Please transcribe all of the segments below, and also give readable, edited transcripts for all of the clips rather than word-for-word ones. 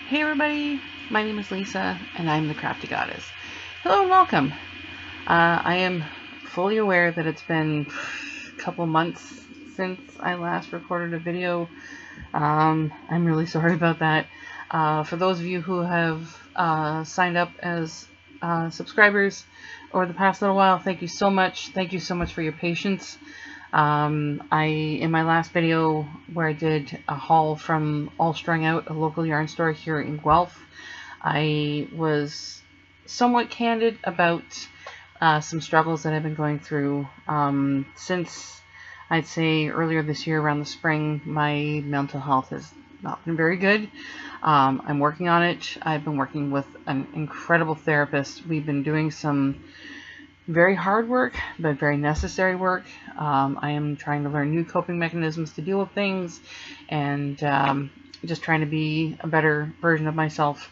Hey everybody, my name is Lisa and I'm the Crafty Goddess. Hello and welcome. I am fully aware that it's been a couple months since I last recorded a video. I'm really sorry about that. For those of you who have signed up as subscribers over the past little while, thank you so much. Thank you so much for your patience. In my last video where I did a haul from All Strung Out, a local yarn store here in Guelph, I was somewhat candid about some struggles that I've been going through since I'd say earlier this year around the spring. My mental health has not been very good. I'm working on it. I've been working with an incredible therapist. We've been doing some very hard work, but very necessary work. I am trying to learn new coping mechanisms to deal with things, and just trying to be a better version of myself.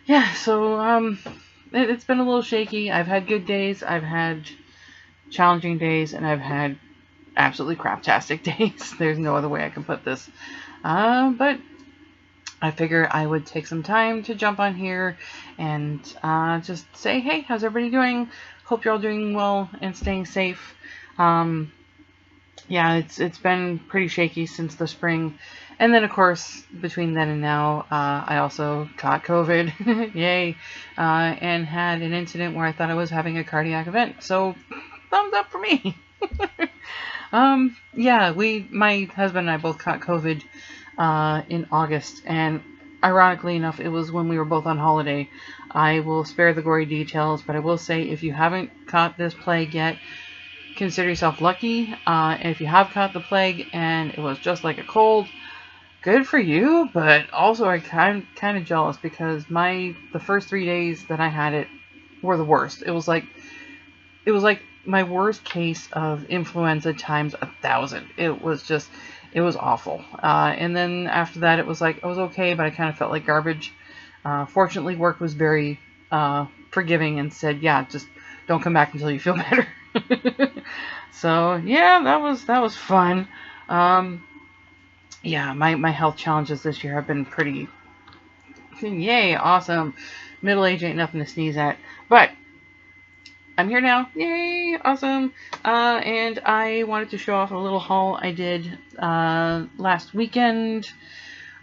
Yeah, so it's been a little shaky. I've had good days, I've had challenging days, and I've had absolutely craptastic days. There's no other way I can put this. But I figure I would take some time to jump on here and just say, hey, how's everybody doing? Hope you're all doing well and staying safe. Yeah, it's been pretty shaky since the spring. And then, of course, between then and now, I also caught COVID. Yay. And had an incident where I thought I was having a cardiac event. So, thumbs up for me. Yeah, my husband and I both caught COVID in August, and ironically enough, it was when we were both on holiday. I will spare the gory details, but I will say if you haven't caught this plague yet, consider yourself lucky. And if you have caught the plague and it was just like a cold, good for you. But also, I'm kind of jealous because the first 3 days that I had it were the worst. It was like my worst case of influenza times 1,000. It was awful. And then after that, it was like I was okay, but I kind of felt like garbage. Fortunately, work was very forgiving and said, yeah, just don't come back until you feel better. So yeah, that was fun. Yeah, my health challenges this year have been pretty, yay, awesome. Middle age ain't nothing to sneeze at. But I'm here now. Yay, awesome. And I wanted to show off a little haul I did last weekend.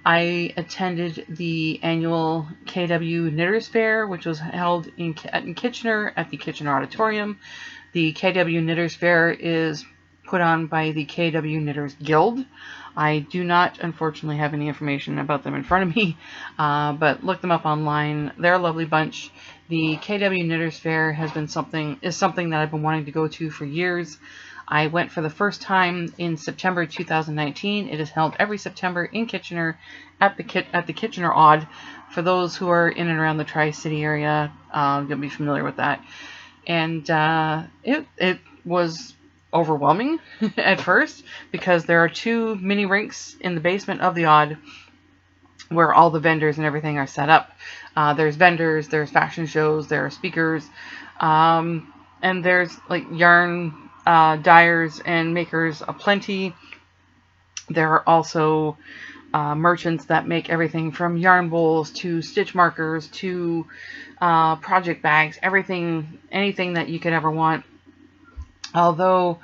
I attended the annual KW Knitters Fair, which was held in Kitchener at the Kitchener Auditorium. The KW Knitters Fair is put on by the KW Knitters Guild. I do not, unfortunately, have any information about them in front of me, but look them up online. They're a lovely bunch. The KW Knitters Fair is something that I've been wanting to go to for years. I went for the first time in September 2019. It is held every September in Kitchener at the Kitchener Odd. For those who are in and around the Tri-City area, you'll be familiar with that. And it was overwhelming at first because there are 2 mini rinks in the basement of the Odd where all the vendors and everything are set up. There's vendors, there's fashion shows, there are speakers, and there's like yarn dyers and makers aplenty. There are also merchants that make everything from yarn bowls to stitch markers to project bags, anything that you could ever want. Although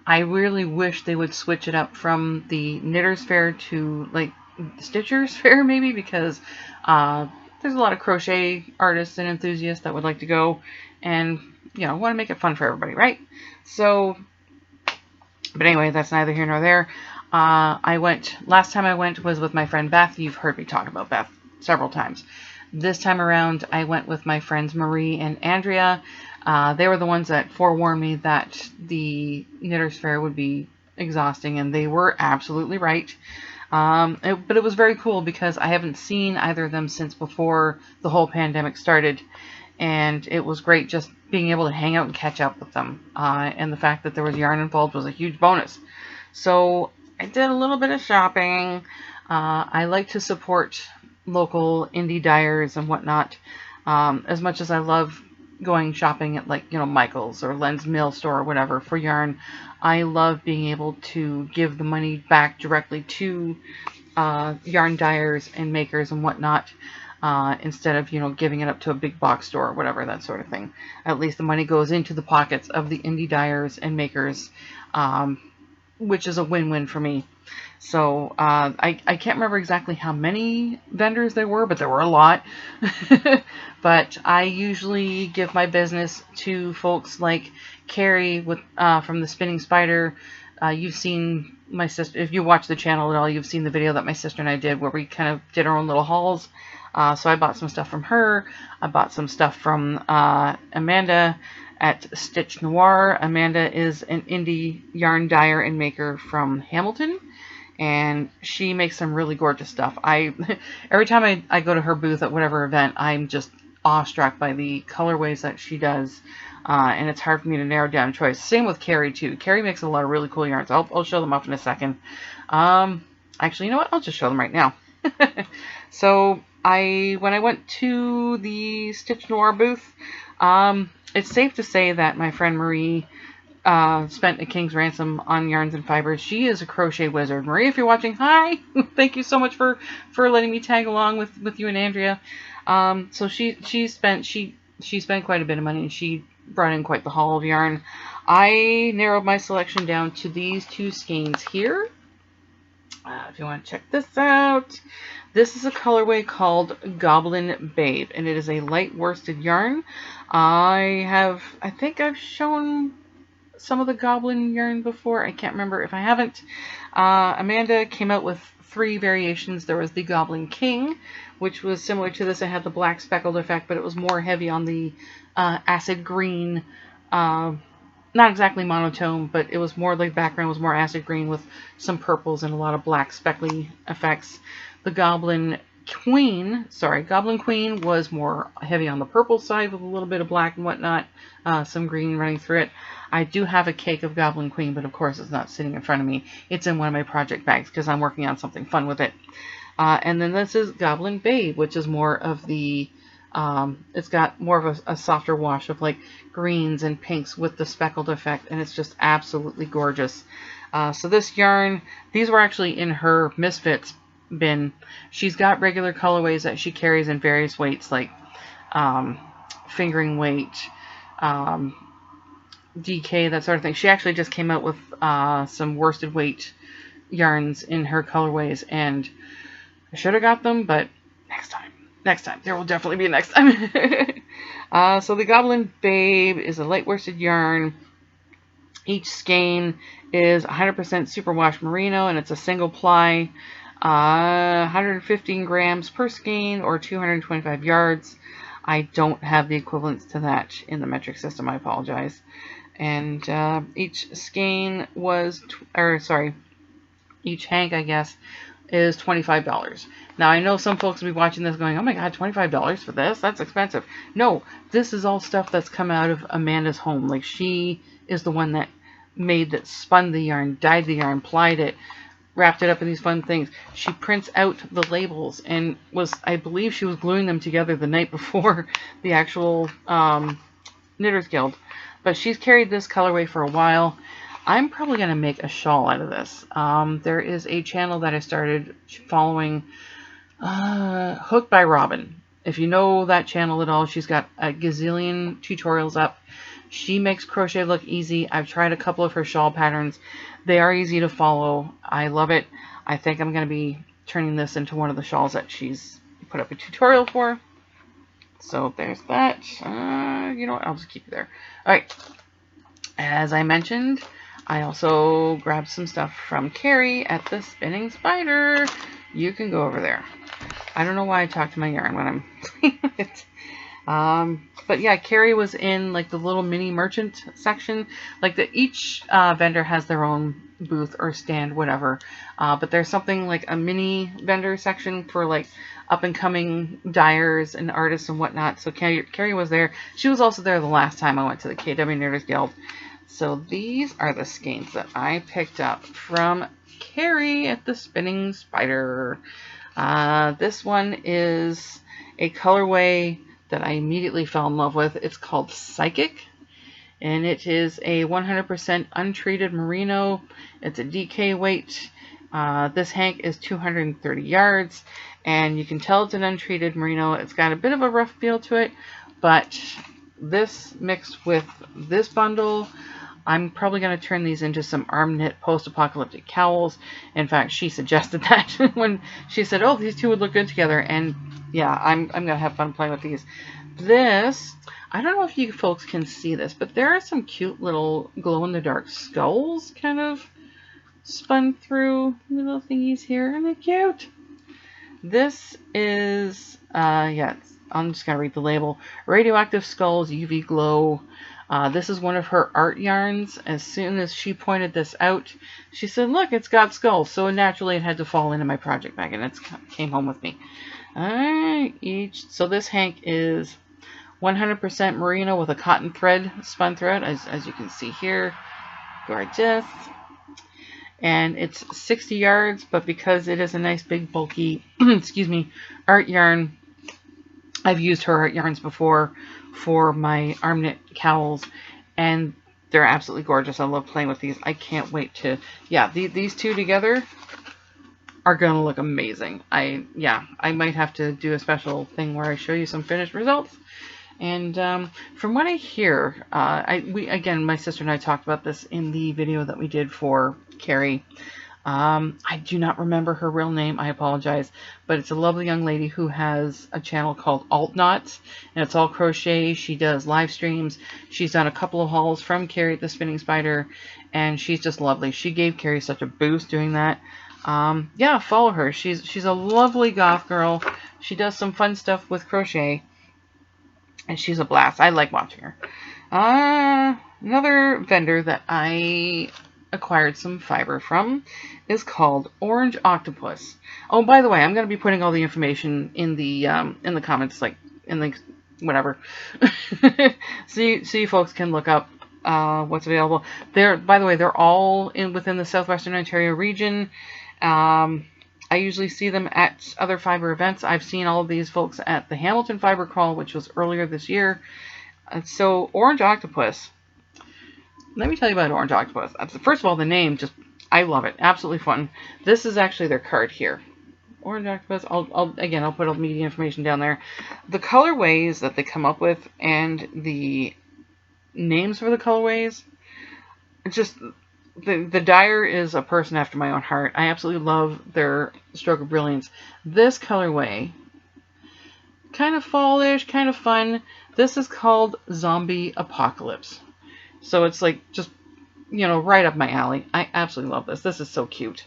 I really wish they would switch it up from the Knitters Fair to like Stitchers Fair maybe, because there's a lot of crochet artists and enthusiasts that would like to go and, want to make it fun for everybody, right? So, but anyway, that's neither here nor there. Last time I went was with my friend Beth. You've heard me talk about Beth several times. This time around, I went with my friends Marie and Andrea. They were the ones that forewarned me that the Knitters Fair would be exhausting, and they were absolutely right. But it was very cool because I haven't seen either of them since before the whole pandemic started, and it was great just being able to hang out and catch up with them. And the fact that there was yarn involved was a huge bonus. So I did a little bit of shopping. I like to support local indie dyers and whatnot. As much as I love going shopping at Michael's or Len's Mill Store or whatever for yarn, I love being able to give the money back directly to yarn dyers and makers and whatnot, instead of, you know, giving it up to a big box store or whatever, that sort of thing. At least the money goes into the pockets of the indie dyers and makers, which is a win-win for me. So I can't remember exactly how many vendors there were, but there were a lot. But I usually give my business to folks like Carrie with from the Spinning Spider. You've seen my sister, if you watch the channel at all, you've seen the video that my sister and I did where we kind of did our own little hauls. So I bought some stuff from her. I bought some stuff from Amanda at Stitch Noir. Amanda is an indie yarn dyer and maker from Hamilton, and she makes some really gorgeous stuff. Every time I go to her booth at whatever event, I'm just awestruck by the colorways that she does, and it's hard for me to narrow down a choice. Same with Carrie too. Carrie makes a lot of really cool yarns. I'll show them off in a second. Actually, you know what? I'll just show them right now. So when I went to the Stitch Noir booth, it's safe to say that my friend Marie spent a king's ransom on yarns and fibers. She is a crochet wizard. Marie, if you're watching, hi! Thank you so much for letting me tag along with you and Andrea. So she spent quite a bit of money, and she brought in quite the haul of yarn. I narrowed my selection down to these two skeins here. If you want to check this out, this is a colorway called Goblin Babe, and it is a light worsted yarn. I think I've shown some of the Goblin yarn before. I can't remember if I haven't. Amanda came out with 3 variations. There was the Goblin King, which was similar to this. It had the black speckled effect, but it was more heavy on the acid green. Not exactly monotone, but it was more like background was more acid green with some purples and a lot of black speckly effects. The Goblin Queen was more heavy on the purple side with a little bit of black and whatnot, some green running through it. I do have a cake of Goblin Queen, but of course it's not sitting in front of me. It's in one of my project bags because I'm working on something fun with it. And then this is Goblin Babe, which is more of the it's got more of a softer wash of like greens and pinks with the speckled effect, and it's just absolutely gorgeous. So this yarn, these were actually in her Misfits bin. She's got regular colorways that she carries in various weights, like fingering weight, DK, that sort of thing. She actually just came out with some worsted weight yarns in her colorways, and I should have got them, but next time. Next time. There will definitely be a next time. So the Goblin Babe is a light worsted yarn. Each skein is 100% superwash merino, and it's a single ply. 115 grams per skein, or 225 yards. I don't have the equivalents to that in the metric system. I apologize. And each skein was, each hank, I guess, is $25. Now, I know some folks will be watching this going, oh my god, $25 for this? That's expensive. No, this is all stuff that's come out of Amanda's home. Like, she is the one that spun the yarn, dyed the yarn, plied it, wrapped it up in these fun things. She prints out the labels and I believe she was gluing them together the night before the actual Knitters Guild. But she's carried this colorway for a while. I'm probably going to make a shawl out of this. There is a channel that I started following, Hooked by Robin. If you know that channel at all, she's got a gazillion tutorials up. She makes crochet look easy. I've tried a couple of her shawl patterns. They are easy to follow. I love it. I think I'm going to be turning this into one of the shawls that she's put up a tutorial for. So there's that. You know what? I'll just keep it there. All right. As I mentioned, I also grabbed some stuff from Carrie at the Spinning Spider. You can go over there. I don't know why I talk to my yarn when I'm playing it. But yeah, Carrie was in like the little mini merchant section. Like each vendor has their own booth or stand, whatever. But there's something like a mini vendor section for like up and coming dyers and artists and whatnot. So Carrie was there. She was also there the last time I went to the KW Knitters Guild. So these are the skeins that I picked up from Carrie at the Spinning Spider. This one is a colorway that I immediately fell in love with. It's called Psychic, and it is a 100% untreated merino. It's a DK weight, This hank is 230 yards, and you can tell it's an untreated merino. It's got a bit of a rough feel to it, but this mixed with this bundle, I'm probably going to turn these into some arm knit post-apocalyptic cowls. In fact, she suggested that when she said, oh, these two would look good together. And yeah, I'm going to have fun playing with these. This, I don't know if you folks can see this, but there are some cute little glow-in-the-dark skulls kind of spun through little thingies here. Aren't they cute? This is, yeah, I'm just going to read the label. Radioactive Skulls UV Glow. This is one of her art yarns. As soon as she pointed this out, she said, look, it's got skulls. So naturally it had to fall into my project bag, and it came home with me. So this hank is 100% merino with a cotton thread, spun thread, as you can see here. Gorgeous. And it's 60 yards, but because it is a nice big bulky, excuse me, art yarn, I've used her art yarns before for my arm knit cowls, and they're absolutely gorgeous. I love playing with these. I can't wait to, yeah, these two together are going to look amazing. I might have to do a special thing where I show you some finished results. And from what I hear, again, my sister and I talked about this in the video that we did for Carrie. I do not remember her real name. I apologize. But it's a lovely young lady who has a channel called Alt Knots, and it's all crochet. She does live streams. She's done a couple of hauls from Carrie at the Spinning Spider, and she's just lovely. She gave Carrie such a boost doing that. Yeah, follow her. She's a lovely goth girl. She does some fun stuff with crochet. And she's a blast. I like watching her. Another vendor that I acquired some fiber from is called Orange Octopus. Oh, by the way, I'm going to be putting all the information in the comments, like in the whatever, so you folks can look up what's available. By the way, they're all within the Southwestern Ontario region. I usually see them at other fiber events. I've seen all of these folks at the Hamilton Fiber Crawl, which was earlier this year. So Orange Octopus, let me tell you about Orange Octopus. First of all, the name, I love it. Absolutely fun. This is actually their card here. Orange Octopus, I'll put all the media information down there. The colorways that they come up with and the names for the colorways, it's just... The Dyer is a person after my own heart. I absolutely love their Stroke of Brilliance. This colorway, kind of fallish, kind of fun. This is called Zombie Apocalypse. So it's like just, right up my alley. I absolutely love this. This is so cute.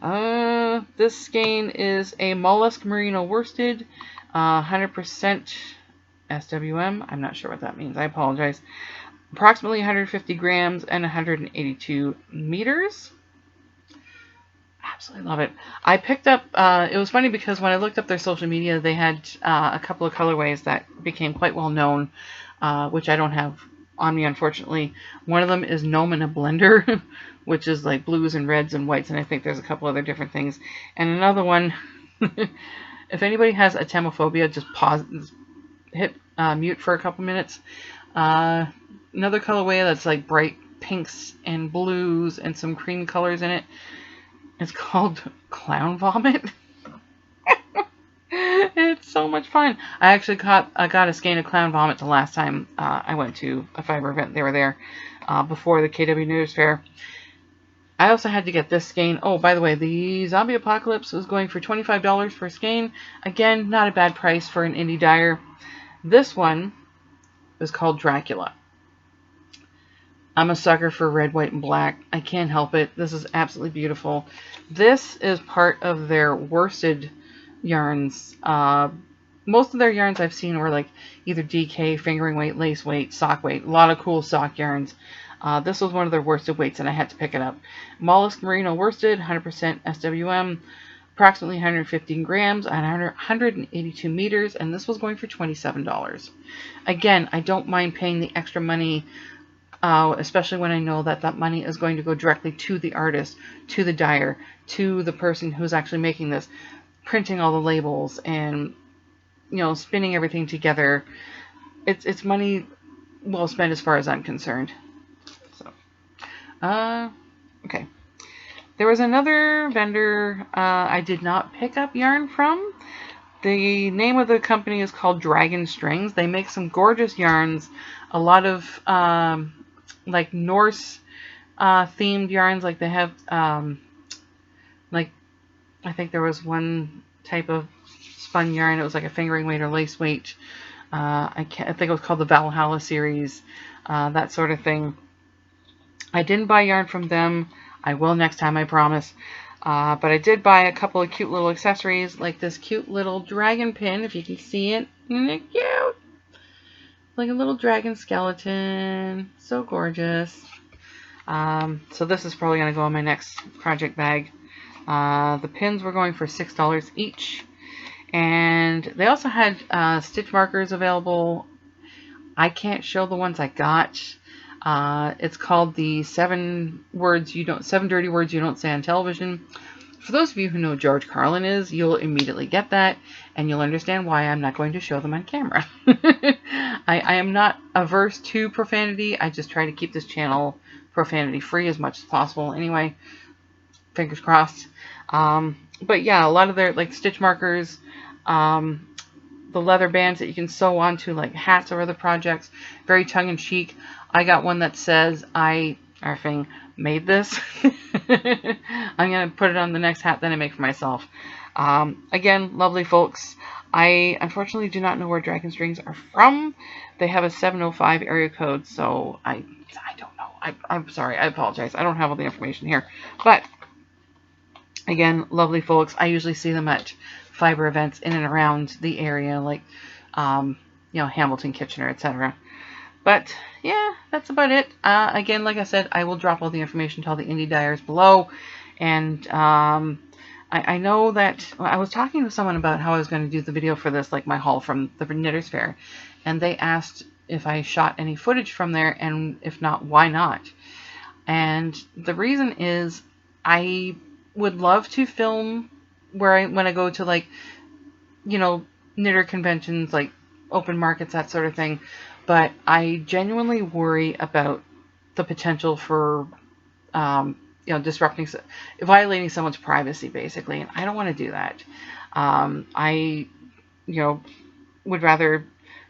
This skein is a mollusk merino worsted, 100% SWM. I'm not sure what that means. I apologize. Approximately 150 grams and 182 meters. Absolutely love it. I picked up, it was funny because when I looked up their social media, they had a couple of colorways that became quite well known, which I don't have on me, unfortunately. One of them is Gnome in a Blender, which is like blues and reds and whites, and I think there's a couple other different things. And another one, if anybody has atemophobia, just pause, hit mute for a couple minutes. Another colorway that's like bright pinks and blues and some cream colors in it. It's called Clown Vomit. It's so much fun. I actually got a skein of Clown Vomit the last time I went to a fiber event. They were there before the KW News Fair. I also had to get this skein. Oh, by the way, the Zombie Apocalypse was going for $25 for a skein. Again, not a bad price for an indie dyer. This one is called Dracula. I'm a sucker for red, white, and black. I can't help it. This is absolutely beautiful. This is part of their worsted yarns. Most of their yarns I've seen were like either DK, fingering weight, lace weight, sock weight. A lot of cool sock yarns. This was one of their worsted weights, and I had to pick it up. Mollusk Merino worsted, 100% SWM, approximately 115 grams and 182 meters, and this was going for $27. Again, I don't mind paying the extra money, especially when I know that that money is going to go directly to the artist, to the dyer, to the person who's actually making this, printing all the labels and, spinning everything together. It's money well spent as far as I'm concerned. So, okay. There was another vendor I did not pick up yarn from. The name of the company is called Dragon Strings. They make some gorgeous yarns. A lot of like Norse themed yarns. Like they have like, I think there was one type of spun yarn. It was like a fingering weight or lace weight. I think it was called the Valhalla series. That sort of thing. I didn't buy yarn from them. I will next time, I promise. But I did buy a couple of cute little accessories, like this cute little dragon pin, if you can see it. Isn't it cute? Like a little dragon skeleton. So gorgeous. So this is probably going to go in my next project bag. The pins were going for $6 each. And they also had stitch markers available. I can't show the ones I got. It's called the 7 dirty words you don't say on television. For those of you who know George Carlin is, you'll immediately get that, and you'll understand why I'm not going to show them on camera. I am not averse to profanity. I just try to keep this channel profanity free as much as possible. Anyway, fingers crossed. But yeah, a lot of their like stitch markers, the leather bands that you can sew onto like hats or other projects, very tongue-in-cheek. I got one that says, I effing made this. I'm going to put it on the next hat that I make for myself. Again, lovely folks. I unfortunately do not know where Dragon Strings are from. They have a 705 area code, so I don't know. I'm sorry. I apologize. I don't have all the information here. But again, lovely folks. I usually see them at fiber events in and around the area, like Hamilton, Kitchener, etc. But yeah, that's about it. Again, like I said, I will drop all the information to all the indie dyers below. And I know that I was talking to someone about how I was going to do the video for this, like my haul from the Knitters Fair, and they asked if I shot any footage from there, and if not, why not? And the reason is I would love to film when I go to, like, knitter conventions, like open markets, that sort of thing. But I genuinely worry about the potential for, violating someone's privacy, basically. And I don't want to do that. I would rather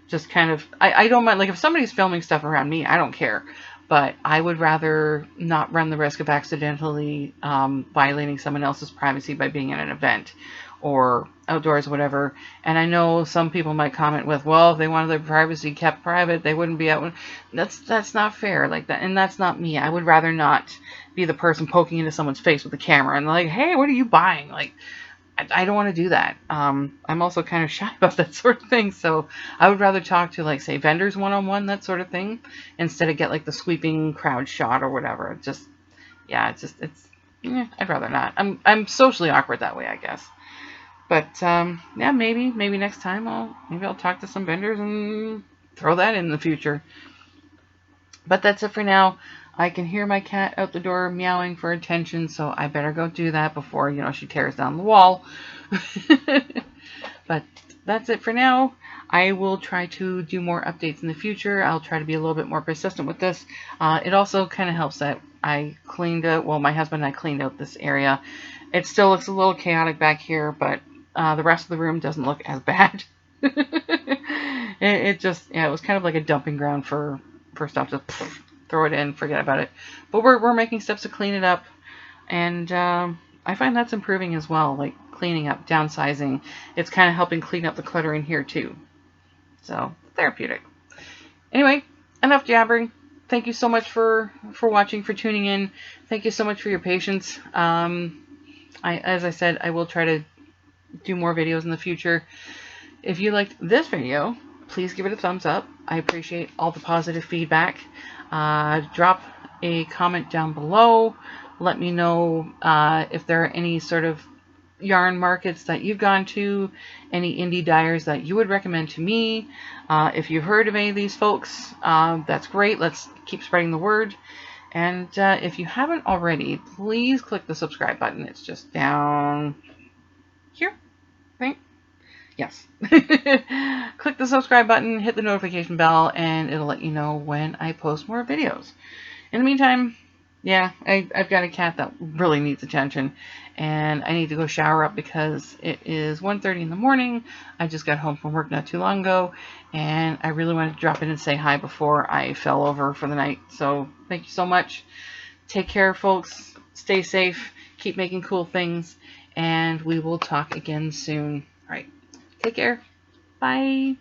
just kind of, I don't mind, like if somebody's filming stuff around me, I don't care. But I would rather not run the risk of accidentally violating someone else's privacy by being at an event or outdoors, whatever. And I know some people might comment with, well, if they wanted their privacy kept private, they wouldn't be out. That's not fair, like that, and that's not me. I would rather not be the person poking into someone's face with a camera and like, hey, what are you buying? Like, I don't want to do that. I'm also kind of shy about that sort of thing, so I would rather talk to, like, say, vendors one-on-one, that sort of thing, instead of get like the sweeping crowd shot or whatever. I'd rather not. I'm socially awkward that way, I guess. But yeah, maybe next time I'll talk to some vendors and throw that in the future. But that's it for now. I can hear my cat out the door meowing for attention, so I better go do that before, she tears down the wall. But that's it for now. I will try to do more updates in the future. I'll try to be a little bit more persistent with this. It also kind of helps that I cleaned out, well, my husband and I cleaned out this area. It still looks a little chaotic back here, but the rest of the room doesn't look as bad. It was kind of like a dumping ground for stuff to throw it in, forget about it. But we're making steps to clean it up, and I find that's improving as well, like cleaning up, downsizing. It's kind of helping clean up the clutter in here too. So, therapeutic. Anyway, enough jabbering. Thank you so much for watching, for tuning in. Thank you so much for your patience. As I said, I will try to do more videos in the future. If you liked this video, please give it a thumbs up. I appreciate all the positive feedback. Drop a comment down below. Let me know if there are any sort of yarn markets that you've gone to, any indie dyers that you would recommend to me. If you've heard of any of these folks, that's great. Let's keep spreading the word. And if you haven't already, please click the subscribe button. It's just down here, right? Yes. Click the subscribe button, hit the notification bell, and it'll let you know when I post more videos. In the meantime, Yeah, I've got a cat that really needs attention, and I need to go shower up because it is 1:30 in the morning. I just got home from work not too long ago, and I really wanted to drop in and say hi before I fell over for the night. So thank you so much. Take care, folks. Stay safe. Keep making cool things, and we will talk again soon. All right. Take care. Bye.